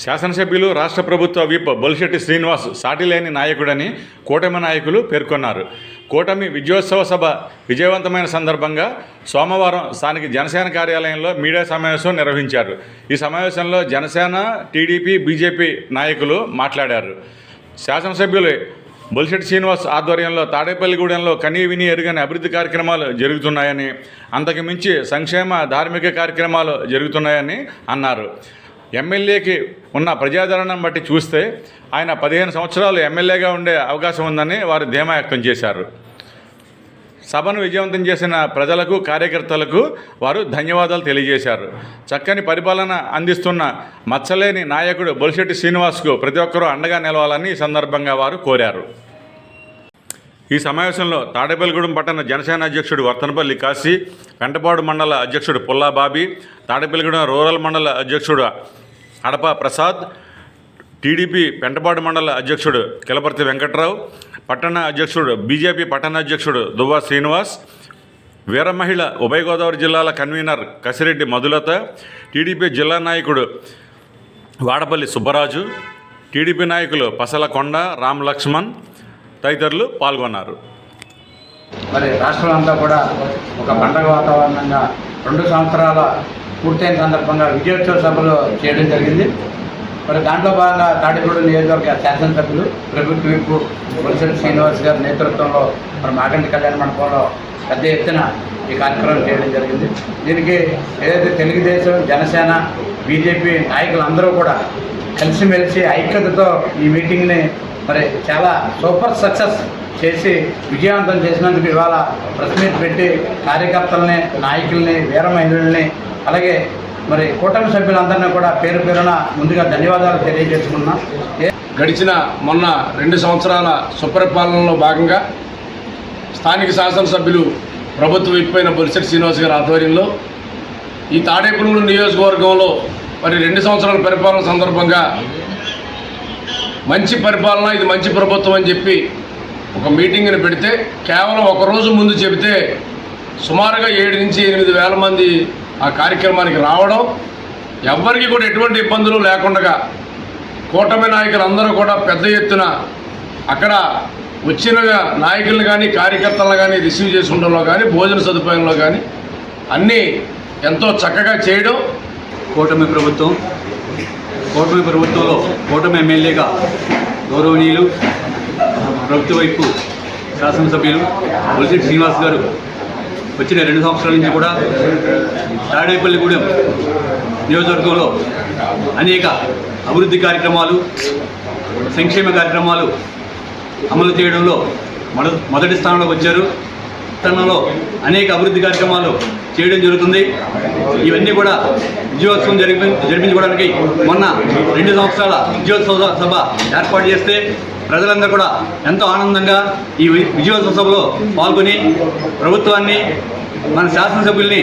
శాసనసభ్యులు రాష్ట్ర ప్రభుత్వ విప్ బొలిశెట్టి శ్రీనివాస్ సాటిలేని నాయకుడని కూటమి నాయకులు పేర్కొన్నారు. కూటమి విజయోత్సవ సభ విజయవంతమైన సందర్భంగా సోమవారం స్థానిక జనసేన కార్యాలయంలో మీడియా సమావేశం నిర్వహించారు. ఈ సమావేశంలో జనసేన, టీడీపీ, బీజేపీ నాయకులు మాట్లాడారు. శాసనసభ్యులు బొలిశెట్టి శ్రీనివాస్ ఆధ్వర్యంలో తాడేపల్లిగూడెంలో కనీ విని ఎరుగని అభివృద్ధి కార్యక్రమాలు జరుగుతున్నాయని, అంతకు మించి సంక్షేమ ధార్మిక కార్యక్రమాలు జరుగుతున్నాయని అన్నారు. ఎమ్మెల్యేకి ఉన్న ప్రజాదరణను బట్టి చూస్తే ఆయన 15 సంవత్సరాలు ఎమ్మెల్యేగా ఉండే అవకాశం ఉందని వారు ధీమా వ్యక్తం చేశారు. సభను విజయవంతం చేసిన ప్రజలకు, కార్యకర్తలకు వారు ధన్యవాదాలు తెలియజేశారు. చక్కని పరిపాలన అందిస్తున్న మచ్చలేని నాయకుడు బొలిశెట్టి శ్రీనివాస్కు ప్రతి ఒక్కరూ అండగా నిలవాలని ఈ సందర్భంగా వారు కోరారు. ఈ సమావేశంలో తాడేపల్లిగూడెం పట్టణ జనసేన అధ్యక్షుడు వర్తనపల్లి కాశీ, పెంటపాడు మండల అధ్యక్షుడు పుల్లా బాబీ, తాడేపల్లిగూడెం రూరల్ మండల అధ్యక్షుడు అడప ప్రసాద్, టీడీపీ పెంటపాడు మండల అధ్యక్షుడు కిలపర్తి వెంకట్రావు, పట్టణ అధ్యక్షుడు బీజేపీ పట్టణ అధ్యక్షుడు దువ్వా శ్రీనివాస్, వీర మహిళ ఉభయ గోదావరి జిల్లాల కన్వీనర్ కసిరెడ్డి మధులత, టీడీపీ జిల్లా నాయకుడు వాడపల్లి సుబ్బరాజు, టీడీపీ నాయకులు పసల కొండ, రామ్ లక్ష్మణ్ తదితరులు పాల్గొన్నారు. మరి రాష్ట్రం అంతా కూడా ఒక పండగ వాతావరణంగా 2 సంవత్సరాల పూర్తయిన సందర్భంగా విజయోత్సవ సభలు చేయడం జరిగింది. మరి దాంట్లో భాగంగా తాడేపల్లిగూడెం నియోజకవర్గ శాసనసభ్యులు ప్రభుత్వ విప్ బొలిశెట్టి శ్రీనివాస్ గారి నేతృత్వంలో మరి మాగంటి కళ్యాణ మండపంలో పెద్ద ఎత్తున ఈ కార్యక్రమం చేయడం జరిగింది. దీనికి ఏదైతే తెలుగుదేశం, జనసేన, బీజేపీ నాయకులందరూ కూడా కలిసిమెలిసి ఐక్యతతో ఈ మీటింగ్ని మరి చాలా సూపర్ సక్సెస్ చేసి విజయవంతం చేసినందుకు ఇవాళ ప్రెస్ మీట్ పెట్టి కార్యకర్తలని, నాయకుల్ని, వీర మహిళల్ని, అలాగే మరి కూటమి సభ్యులందరినీ కూడా పేరు పేరున ముందుగా ధన్యవాదాలు తెలియజేసుకున్నాం. గడిచిన మొన్న 2 సంవత్సరాల సుపరిపాలనలో భాగంగా స్థానిక శాసనసభ్యులు ప్రభుత్వ విప్ అయిన బొలిశెట్టి శ్రీనివాస్ గారి ఆధ్వర్యంలో ఈ తాడేపల్లిగూడెం నియోజకవర్గంలో మరి 2 సంవత్సరాల పరిపాలన సందర్భంగా మంచి పరిపాలన, ఇది మంచి ప్రభుత్వం అని చెప్పి ఒక మీటింగ్ని పెడితే కేవలం ఒక రోజు ముందు చెబితే సుమారుగా 7 నుంచి 8 వేల మంది ఆ కార్యక్రమానికి రావడం, ఎవ్వరికి కూడా ఎటువంటి ఇబ్బందులు లేకుండా కూటమి నాయకులందరూ కూడా పెద్ద ఎత్తున అక్కడ వచ్చిన నాయకులను కానీ కార్యకర్తలను కానీ రిసీవ్ చేసుకుంటంలో కానీ భోజన సదుపాయంలో కానీ అన్నీ ఎంతో చక్కగా చేయడం. కూటమి ప్రభుత్వంలో కూటమి ఎమ్మెల్యేగా గౌరవనీయులు ప్రభుత్వ వైపు శాసనసభ్యులు బొలిశెట్టి శ్రీనివాస్ గారు వచ్చిన 2 సంవత్సరాల నుంచి కూడా తాడేపల్లిగూడెం నియోజకవర్గంలో అనేక అభివృద్ధి కార్యక్రమాలు, సంక్షేమ కార్యక్రమాలు అమలు చేయడంలో మొదటి స్థానంలో వచ్చారు. తనలో అనేక అభివృద్ధి కార్యక్రమాలు చేయడం జరుగుతుంది. ఇవన్నీ కూడా విజయోత్సవం జరిపించుకోవడానికి మొన్న 2 సంవత్సరాల విజయోత్సవ సభ ఏర్పాటు చేస్తే ప్రజలందరూ కూడా ఎంతో ఆనందంగా ఈ విజయోత్సవ సభలో పాల్గొని ప్రభుత్వాన్ని, మన శాసనసభ్యుల్ని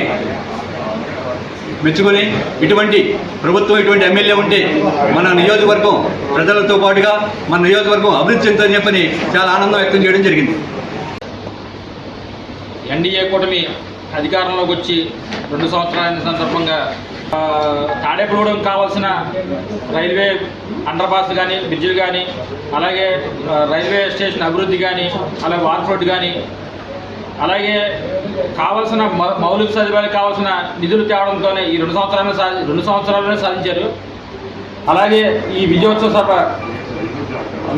మెచ్చుకొని ఇటువంటి ప్రభుత్వం, ఇటువంటి ఎమ్మెల్యే ఉంటే మన నియోజకవర్గం ప్రజలతో పాటుగా మన నియోజకవర్గం అభివృద్ధి చెందుతుందని చెప్పని చాలా ఆనందం వ్యక్తం చేయడం జరిగింది. ఎన్డీఏ కూటమి అధికారంలోకి వచ్చి 2 సంవత్సరాల సందర్భంగా తాడేపల్లిగూడెం కావాల్సిన రైల్వే అండర్ పాస్ కానీ, బ్రిడ్జిలు కానీ, అలాగే రైల్వే స్టేషన్ అభివృద్ధి కానీ, అలాగే వాటర్ రోడ్ కానీ, అలాగే కావాల్సిన మౌలిక సదుపాయాలు కావాల్సిన నిధులు తేవడంతోనే ఈ 2 సంవత్సరాలనే సాధించారు. అలాగే ఈ విజయోత్సవ సభ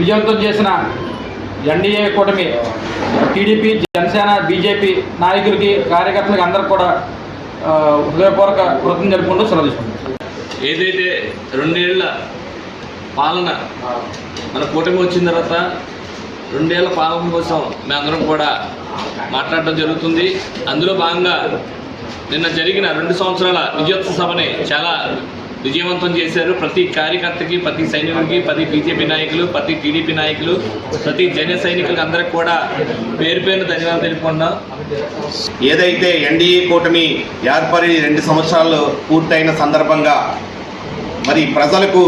విజయవంతం చేసిన ఎన్డీఏ కూటమి టీడీపీ, జనసేన, బీజేపీ నాయకులకి, కార్యకర్తలకి అందరికి కూడా హృదయపూర్వక కృతజ్ఞతలు జరుపుకుంటూ సెలవు తీసుకుంటాం. ఏదైతే 2 ఏళ్ల పాలన మన కూటమి వచ్చిన తర్వాత 2 ఏళ్ల పాలన కోసం మేమందరం కూడా మాట్లాడడం జరుగుతుంది. అందులో భాగంగా నిన్న జరిగిన 2 సంవత్సరాల విజయోత్సవ సభని చాలా విజయవంతం చేశారు. ప్రతి కార్యకర్తకి, ప్రతి సైనికుడికి, ప్రతి బీజేపీ నాయకులు, ప్రతి టీడీపీ నాయకులు, ప్రతి జన సైనికులకు అందరికి కూడా పేరు ధన్యవాదాలు తెలుపుకున్నాం. ఏదైతే ఎన్డీఏ కూటమి ఏర్పడి 2 సంవత్సరాలు పూర్తయిన సందర్భంగా మరి ప్రజలకు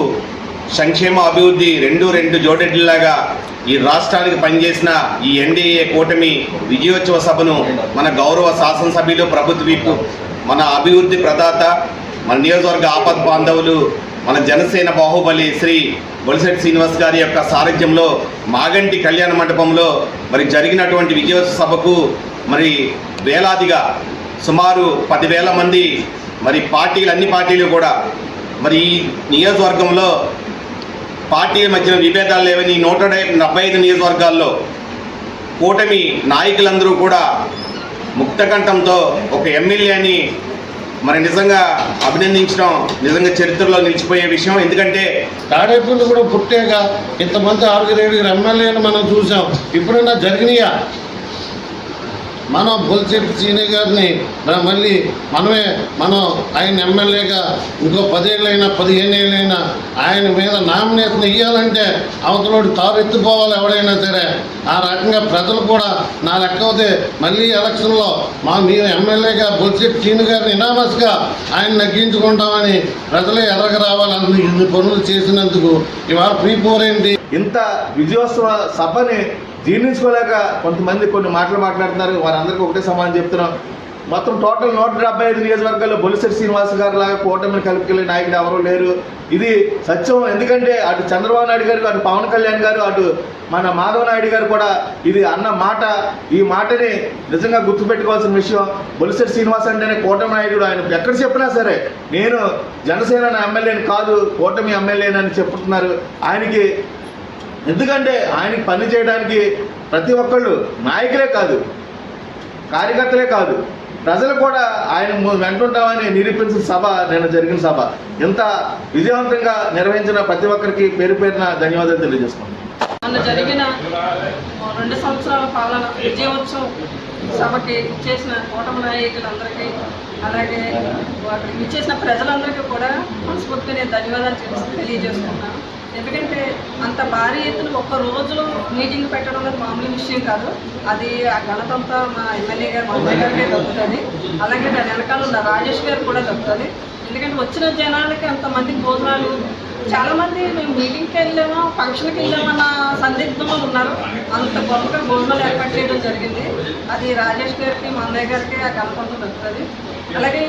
సంక్షేమ, అభివృద్ధి రెండు జోడెడ్లాగా ఈ రాష్ట్రానికి పనిచేసిన ఈ ఎన్డీఏ కూటమి విజయోత్సవ సభను మన గౌరవ శాసనసభ్యులు ప్రభుత్వ విప్, మన అభివృద్ధి ప్రదాత, మన నియోజకవర్గ ఆపద్ బాంధవులు మన జనసేన బాహుబలి శ్రీ బొలిశెట్టి శ్రీనివాస్ గారి యొక్క సారథ్యంలో మాగంటి కళ్యాణ మండపంలో మరి జరిగినటువంటి విజయోత్సవ సభకు మరి వేలాదిగా సుమారు 10,000 మంది మరి అన్ని పార్టీలు కూడా మరి ఈ నియోజకవర్గంలో పార్టీల మధ్యన విభేదాలు లేవని 175 నియోజకవర్గాల్లో కూటమి నాయకులందరూ కూడా ముక్తకంఠంతో ఒక ఎమ్మెల్యేని మరి నిజంగా అభినందించడం నిజంగా చరిత్రలో నిలిచిపోయే విషయం. ఎందుకంటే తాడేపల్లి కూడా పుట్టాక ఇంతమంది 6-7 ఎమ్మెల్యేలు మనం చూసాం. ఇప్పుడన్నా జరిగినాయా? మనం బొలిశెట్టి శ్రీని గారిని మళ్ళీ మనం ఆయన ఎమ్మెల్యేగా ఇంకో 10 ఏళ్ళైనా 15 ఏళ్ళైనా ఆయన మీద నామినేషన్ ఇవ్వాలంటే అవతలోడు తారెత్తిపోవాలి ఎవడైనా సరే. ఆ రకంగా ప్రజలు కూడా నా లెక్క అవుతే మళ్ళీ ఎలక్షన్లో మేము ఎమ్మెల్యేగా బొలిశెట్టి శ్రీని గారిని ఇనామస్గా ఆయన నగ్గించుకుంటామని ప్రజలే ఎర్రగా రావాలని ఇన్ని పనులు చేసినందుకు ఇవాళ ప్రీ-4 ఏంటి? ఇంత విజయోత్సవ సభని జీర్ణించుకోలేక కొంతమంది కొన్ని మాటలు మాట్లాడుతున్నారు. వారందరికీ ఒకటే సమాధానం చెప్తున్నాం. మొత్తం టోటల్ 175 నియోజకవర్గాల్లో బొలిశెట్టి శ్రీనివాస్ గారు లాగా కూటమిని కలుపుకెళ్ళే నాయకుడు ఎవరూ లేరు. ఇది సత్యం. ఎందుకంటే అటు చంద్రబాబు నాయుడు గారు, అటు పవన్ కళ్యాణ్ గారు, అటు మన మాధవ నాయుడు గారు కూడా ఇది అన్న మాట, ఈ మాటని నిజంగా గుర్తుపెట్టుకోవాల్సిన విషయం. బొలిశెట్టి శ్రీనివాస్ అంటేనే కూటమి నాయకుడు. ఆయన ఎక్కడ చెప్పినా సరే నేను జనసేన ఎమ్మెల్యేని కాదు కూటమి ఎమ్మెల్యేనని చెప్తున్నారు ఆయనకి. ఎందుకంటే ఆయనకి పని చేయడానికి ప్రతి ఒక్కళ్ళు నాయకులే కాదు, కార్యకర్తలే కాదు, ప్రజలు కూడా ఆయన వెంటుంటామని నిరూపించిన సభ నేను జరిగిన సభ. ఇంత విజయవంతంగా నిర్వహించిన ప్రతి ఒక్కరికి పేరు పేరున ధన్యవాదాలు తెలియజేసుకుంటాను. మొన్న జరిగిన 2 సంవత్సరాల పాలన విజయోత్సవ సభకి ఇచ్చేసిన కూటమి నాయకులందరికీ, అలాగే అక్కడికి ఇచ్చేసిన ప్రజలందరికీ కూడా మనస్ఫూర్తిగా నేను ధన్యవాదాలు తెలియజేస్తున్నాను. ఎందుకంటే అంత భారీ ఎత్తున ఒక్క రోజులో మీటింగ్ పెట్టడం అనేది మామూలు విషయం కాదు. అది ఆ ఘనతంతా మా ఎమ్మెల్యే గారు, మా గారికే దక్కుతుంది. అలాగే దాని వెనకాల ఉన్న రాజేష్ గారు కూడా దక్కుతుంది. ఎందుకంటే వచ్చిన జనాలకి అంతమంది భోజనాలు, చాలామంది మేము మీటింగ్కి వెళ్ళామో ఫంక్షన్కి వెళ్ళామన్న సందిగ్ధంలో ఉన్నారు. అంత గొప్పగా భోజనాలు ఏర్పాటు చేయడం జరిగింది. అది రాజేష్ గారికి, మా గారికి ఆ ఘనతంతా దక్కుతుంది. అలాగే